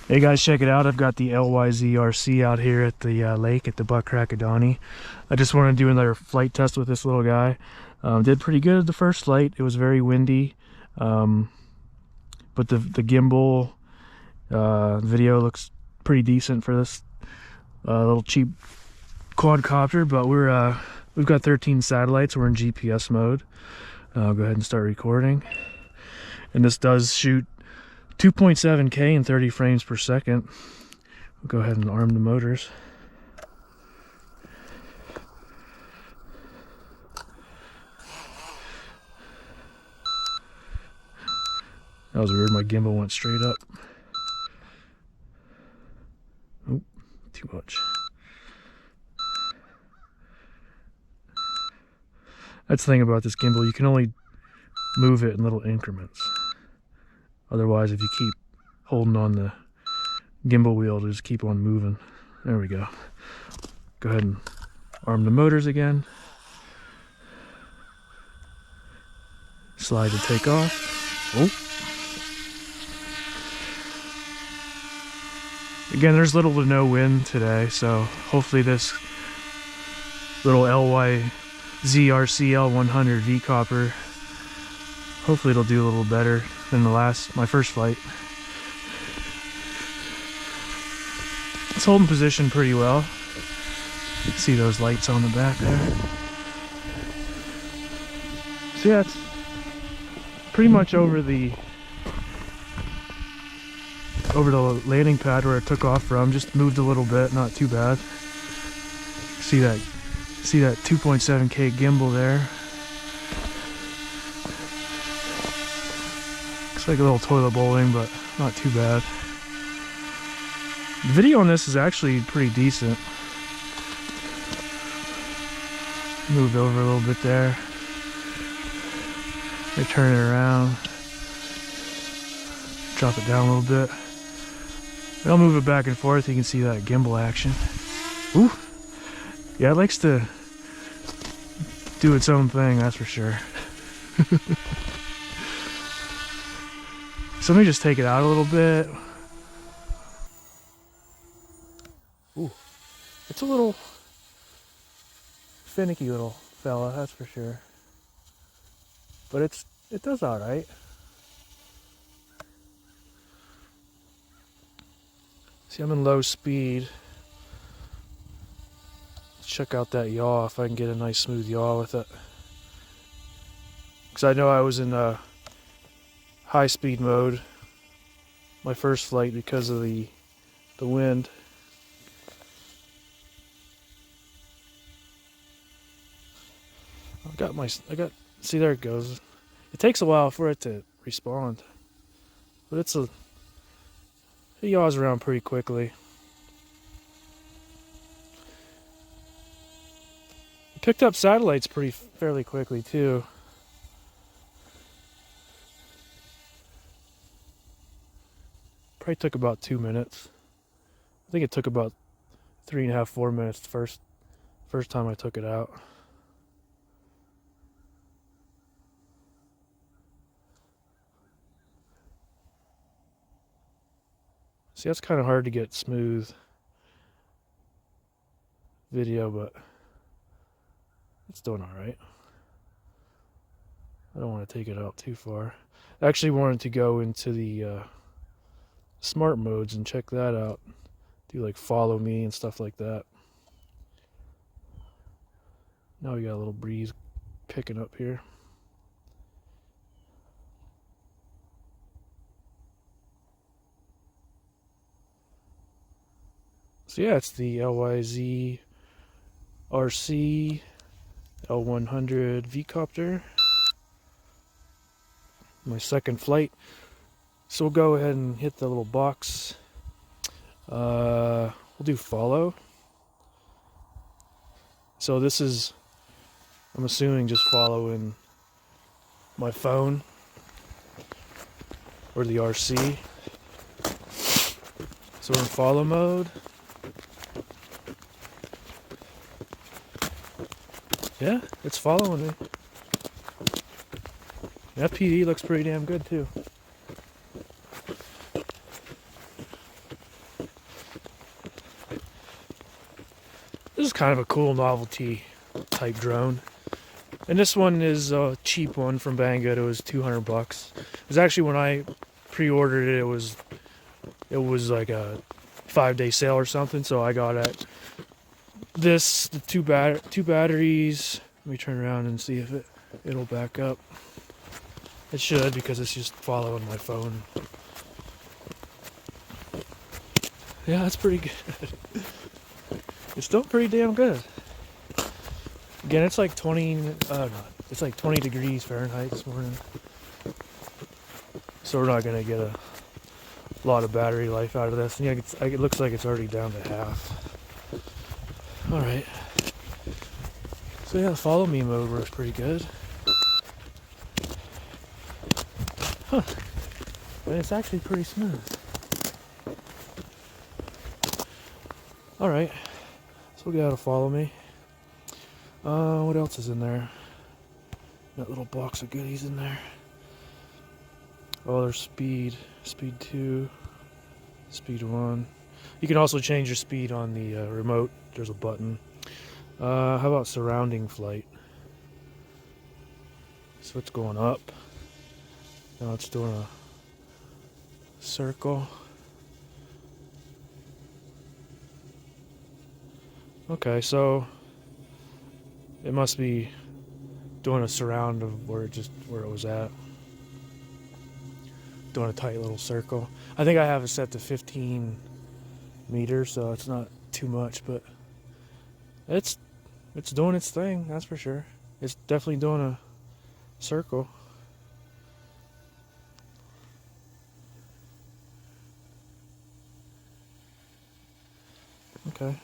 Hey guys, check it out. I've got the LYZRC out here at the lake at the Buck Crackadonny. I just want to do another flight test with this little guy. Did pretty good at the first flight. It was very windy, but the gimbal video looks pretty decent for this little cheap quadcopter. But we've got 13 satellites. We're in GPS mode. I'll go ahead and start recording. And this does shoot 2.7K and 30 frames per second. We'll go ahead and arm the motors. That was weird, my gimbal went straight up. Oh, too much. That's the thing about this gimbal, you can only move it in little increments. Otherwise, if you keep holding on the gimbal wheel, it'll just keep on moving. There we go. Go ahead and arm the motors again. Slide to take off. Oh. Again, there's little to no wind today, so hopefully this little LYZRC L100 V Copter, hopefully it'll do a little better than my first flight. It's holding position pretty well. See those lights on the back there. So yeah, it's pretty much over the landing pad where it took off from. Just moved a little bit, not too bad. See that 2.7K gimbal there. Looks like a little toilet bowling, but not too bad. The video on this is actually pretty decent. Moved over a little bit there. They turn it around. Drop it down a little bit. I'll move it back and forth. You can see that gimbal action. Ooh. Yeah, it likes to do its own thing, that's for sure. So let me just take it out a little bit. Ooh. It's a little finicky little fella, that's for sure. But it does alright. See, I'm in low speed. Let's check out that yaw, if I can get a nice smooth yaw with it. Because I know I was in high speed mode my first flight because of the wind. See, there it goes. It takes a while for it to respond, but it yaws around pretty quickly. It picked up satellites fairly quickly too. Probably took about 2 minutes. I think it took about 3.5, 4 minutes the first time I took it out. See, that's kind of hard to get smooth video, but it's doing alright. I don't want to take it out too far. I actually wanted to go into the smart modes and check that out. Do like follow me and stuff like that. Now we got a little breeze picking up here. So yeah, it's the LYZRC L100 V Copter. My second flight. So we'll go ahead and hit the little box. We'll do follow. So this is, I'm assuming, just following my phone or the RC. So we're in follow mode. Yeah, it's following me. That PD looks pretty damn good too. This is kind of a cool novelty type drone. And this one is a cheap one from Banggood. It was 200 bucks. It was actually, when I pre-ordered it, it was like a 5-day sale or something, so I got it. This, the two batteries. Let me turn around and see if it'll back up. It should, because it's just following my phone. Yeah, that's pretty good. It's still pretty damn good. Again, it's like 20, it's like 20 degrees Fahrenheit this morning. So we're not going to get a lot of battery life out of this. And yeah, it looks like it's already down to half. Alright. So yeah, the follow me mode works pretty good. Huh. And it's actually pretty smooth. Alright. So we'll get out of follow me. What else is in there? That little box of goodies in there. Oh, there's speed 2, speed 1. You can also change your speed on the remote. There's a button. How about surrounding flight? So it's going up. Now it's doing a circle. Okay, so it must be doing a surround of where it was at. Doing a tight little circle. I think I have it set to 15 meters, so it's not too much, but it's doing its thing, that's for sure. It's definitely doing a circle. Okay.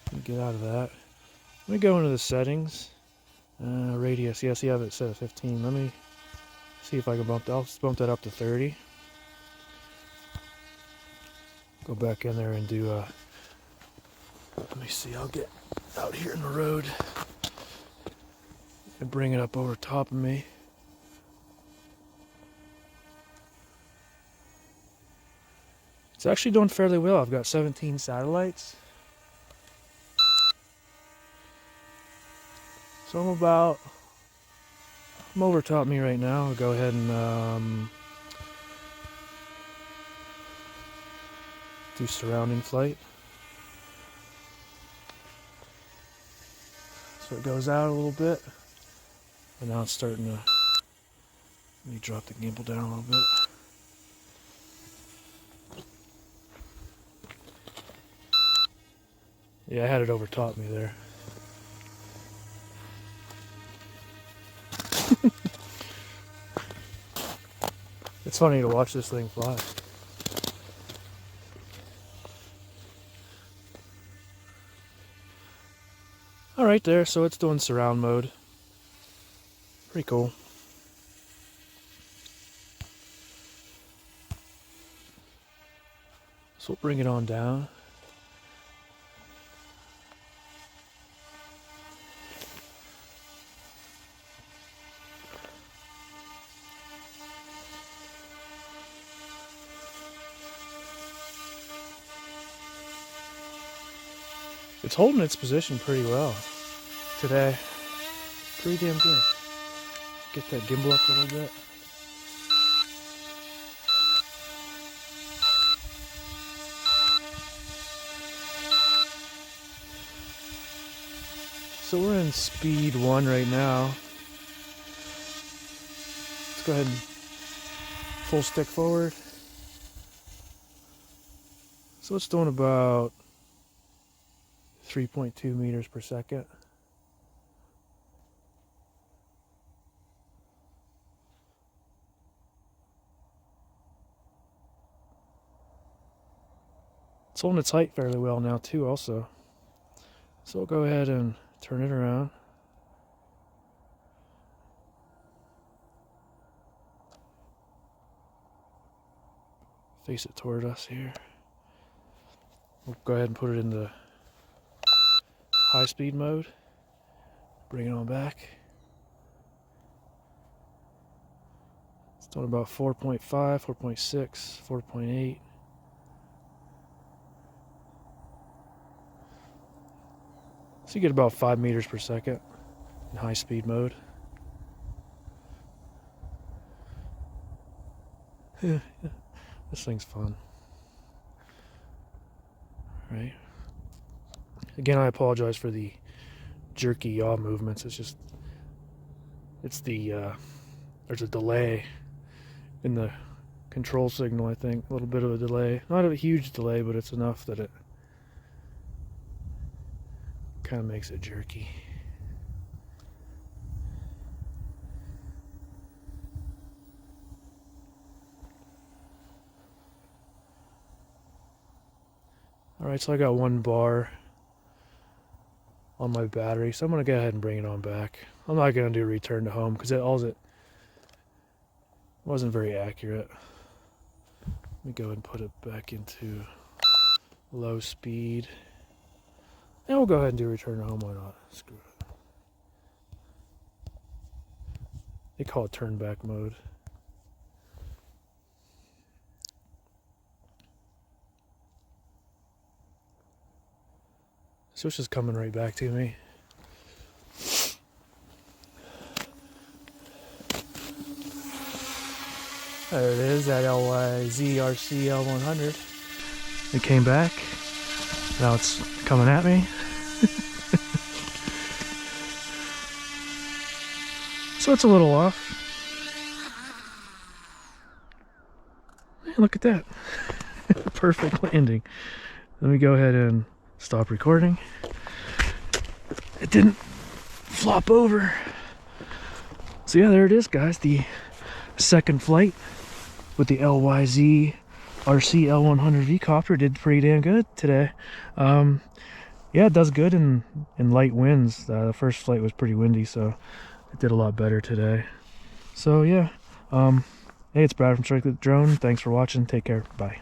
Let me get out of that. Let me go into the settings. Radius, yes, you have it set at 15. Let me see if I can bump that up to 30. Go back in there and do let me see, I'll get out here in the road and bring it up over top of me. It's actually doing fairly well. I've got 17 satellites. So I'm over top me right now. I'll go ahead and do surrounding flight. So it goes out a little bit, and now it's starting to, let me drop the gimbal down a little bit. Yeah, I had it over top me there. It's funny to watch this thing fly. Alright there, so it's doing surround mode. Pretty cool. So we'll bring it on down. It's holding its position pretty well today. Pretty damn good. Get that gimbal up a little bit. So we're in speed 1 right now. Let's go ahead and full stick forward. So it's doing about 3.2 meters per second. It's holding its height fairly well now too also. So we'll go ahead and turn it around. Face it toward us here. We'll go ahead and put it into high speed mode. Bring it on back. It's doing about 4.5, 4.6, 4.8. So you get about 5 meters per second in high speed mode. Yeah, this thing's fun. Right. Again, I apologize for the jerky yaw movements. It's the there's a delay in the control signal, I think. A little bit of a delay. Not a huge delay, but it's enough that it kind of makes it jerky. Alright, so I got 1 bar on my battery, so I'm going to go ahead and bring it on back. I'm not going to do return to home because it wasn't very accurate. Let me go ahead and put it back into low speed. And we'll go ahead and do return to home, why not? Screw it. They call it turn back mode. So it's just coming right back to me. There it is, that LYZRC L100. It came back. Now it's coming at me. So it's a little off. Man, look at that. Perfect landing. Let me go ahead and stop recording. It didn't flop over. So yeah, there it is, guys. The second flight with the LYZRC L100 V Copter did pretty damn good today. Yeah, it does good in light winds. The first flight was pretty windy, so it did a lot better today. So yeah, hey, it's Brad from Strike the Drone. Thanks for watching. Take care. Bye.